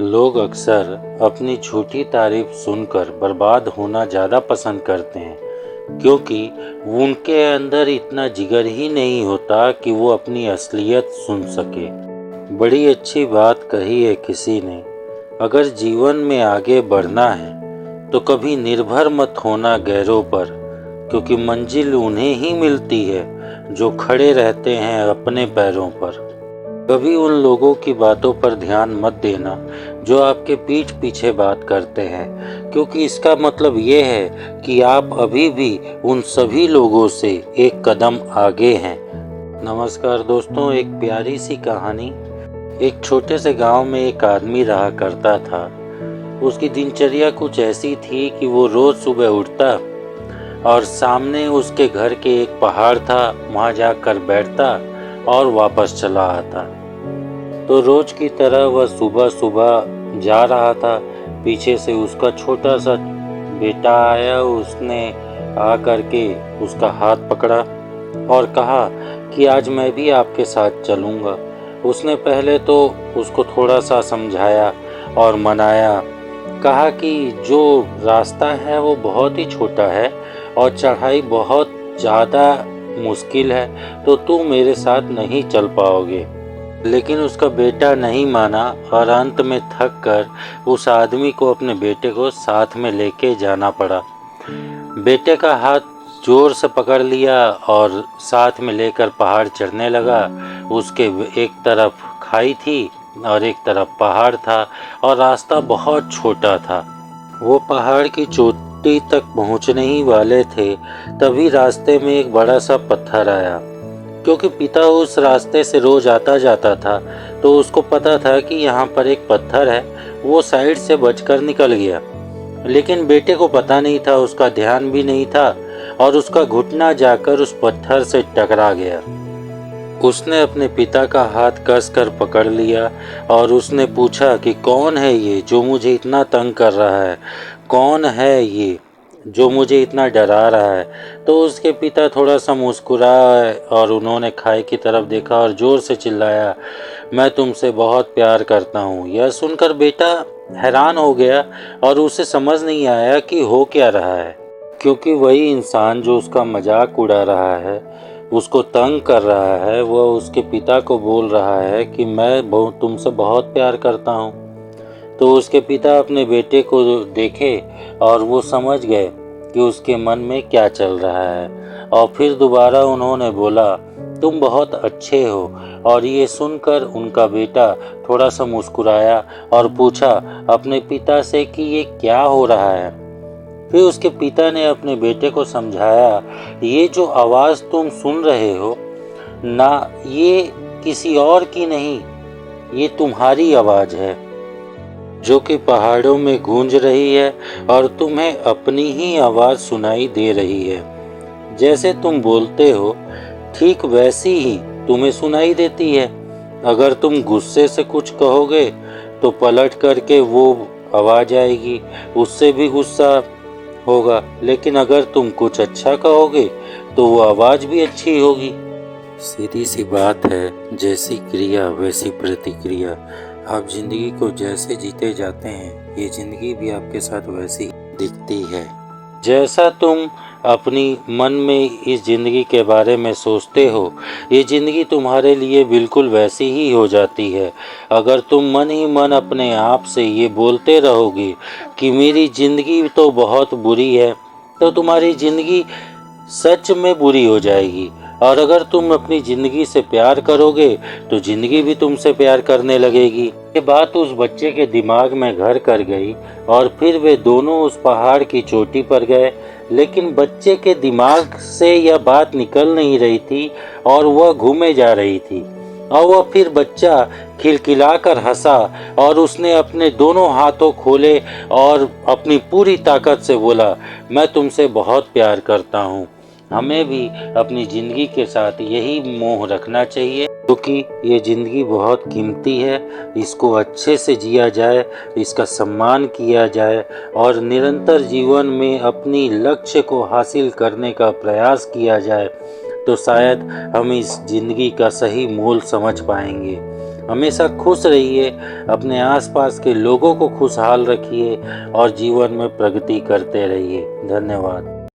लोग अक्सर अपनी झूठी तारीफ सुनकर बर्बाद होना ज़्यादा पसंद करते हैं, क्योंकि उनके अंदर इतना जिगर ही नहीं होता कि वो अपनी असलियत सुन सके। बड़ी अच्छी बात कही है किसी ने, अगर जीवन में आगे बढ़ना है तो कभी निर्भर मत होना गैरों पर, क्योंकि मंजिल उन्हें ही मिलती है जो खड़े रहते हैं अपने पैरों पर। कभी उन लोगों की बातों पर ध्यान मत देना जो आपके पीठ पीछे बात करते हैं, क्योंकि इसका मतलब ये है कि आप अभी भी उन सभी लोगों से एक कदम आगे हैं। नमस्कार दोस्तों, एक प्यारी सी कहानी। एक छोटे से गांव में एक आदमी रहा करता था। उसकी दिनचर्या कुछ ऐसी थी कि वो रोज सुबह उठता और सामने उसके घर के एक पहाड़ था, वहां जाकर बैठता और वापस चला आता। तो रोज की तरह वह सुबह सुबह जा रहा था। पीछे से उसका छोटा सा बेटा आया। उसने आ करके उसका हाथ पकड़ा और कहा कि आज मैं भी आपके साथ चलूँगा। उसने पहले तो उसको थोड़ा सा समझाया और मनाया, कहा कि जो रास्ता है वो बहुत ही छोटा है और चढ़ाई बहुत ज़्यादा मुश्किल है, तो तू मेरे साथ नहीं चल पाओगे। लेकिन उसका बेटा नहीं माना और अंत में थक कर उस आदमी को अपने बेटे को साथ में लेके जाना पड़ा। बेटे का हाथ जोर से पकड़ लिया और साथ में लेकर पहाड़ चढ़ने लगा। उसके एक तरफ खाई थी और एक तरफ पहाड़ था और रास्ता बहुत छोटा था। वो पहाड़ की चोटी तक पहुंचने ही वाले थे, तभी रास्ते में एक बड़ा सा पत्थर आया। क्योंकि पिता उस रास्ते से रोज आता जाता था, तो उसको पता था कि यहाँ पर एक पत्थर है। वो साइड से बचकर निकल गया, लेकिन बेटे को पता नहीं था, उसका ध्यान भी नहीं था और उसका घुटना जाकर उस पत्थर से टकरा गया। उसने अपने पिता का हाथ कसकर पकड़ लिया और उसने पूछा कि कौन है ये जो मुझे इतना तंग कर रहा है, कौन है ये जो मुझे इतना डरा रहा है। तो उसके पिता थोड़ा सा मुस्कुराए और उन्होंने खाई की तरफ देखा और जोर से चिल्लाया, मैं तुमसे बहुत प्यार करता हूँ। यह सुनकर बेटा हैरान हो गया और उसे समझ नहीं आया कि हो क्या रहा है, क्योंकि वही इंसान जो उसका मजाक उड़ा रहा है, उसको तंग कर रहा है, वह उसके पिता को बोल रहा है कि मैं तुमसे बहुत प्यार करता हूँ। तो उसके पिता अपने बेटे को देखे और वो समझ गए कि उसके मन में क्या चल रहा है, और फिर दोबारा उन्होंने बोला, तुम बहुत अच्छे हो। और ये सुनकर उनका बेटा थोड़ा सा मुस्कुराया और पूछा अपने पिता से कि ये क्या हो रहा है। फिर उसके पिता ने अपने बेटे को समझाया, ये जो आवाज़ तुम सुन रहे हो ना, ये किसी और की नहीं, ये तुम्हारी आवाज़ है जो कि पहाड़ों में गूंज रही है और तुम्हें अपनी ही आवाज़ सुनाई दे रही है। जैसे तुम बोलते हो ठीक वैसी ही तुम्हें सुनाई देती है। अगर तुम गुस्से से कुछ कहोगे तो पलट करके वो आवाज़ आएगी, उससे भी गुस्सा होगा। लेकिन अगर तुम कुछ अच्छा कहोगे तो वो आवाज़ भी अच्छी होगी। सीधी सी बात है, जैसी क्रिया वैसी प्रतिक्रिया। आप जिंदगी को जैसे जीते जाते हैं, ये जिंदगी भी आपके साथ वैसी दिखती है। जैसा तुम अपनी मन में इस जिंदगी के बारे में सोचते हो, ये जिंदगी तुम्हारे लिए बिल्कुल वैसी ही हो जाती है। अगर तुम मन ही मन अपने आप से ये बोलते रहोगे कि मेरी जिंदगी तो बहुत बुरी है, तो तुम्हारी जिंदगी सच में बुरी हो जाएगी। और अगर तुम अपनी ज़िंदगी से प्यार करोगे तो ज़िंदगी भी तुमसे प्यार करने लगेगी। ये बात उस बच्चे के दिमाग में घर कर गई और फिर वे दोनों उस पहाड़ की चोटी पर गए। लेकिन बच्चे के दिमाग से यह बात निकल नहीं रही थी और वह घूमे जा रही थी। और वह फिर बच्चा खिलखिलाकर हंसा और उसने अपने दोनों हाथों खोले और अपनी पूरी ताकत से बोला, मैं तुमसे बहुत प्यार करता हूँ। हमें भी अपनी ज़िंदगी के साथ यही मोह रखना चाहिए, क्योंकि ये ज़िंदगी बहुत कीमती है। इसको अच्छे से जिया जाए, इसका सम्मान किया जाए और निरंतर जीवन में अपनी लक्ष्य को हासिल करने का प्रयास किया जाए, तो शायद हम इस ज़िंदगी का सही मोल समझ पाएंगे। हमेशा खुश रहिए, अपने आसपास के लोगों को खुशहाल रखिए और जीवन में प्रगति करते रहिए। धन्यवाद।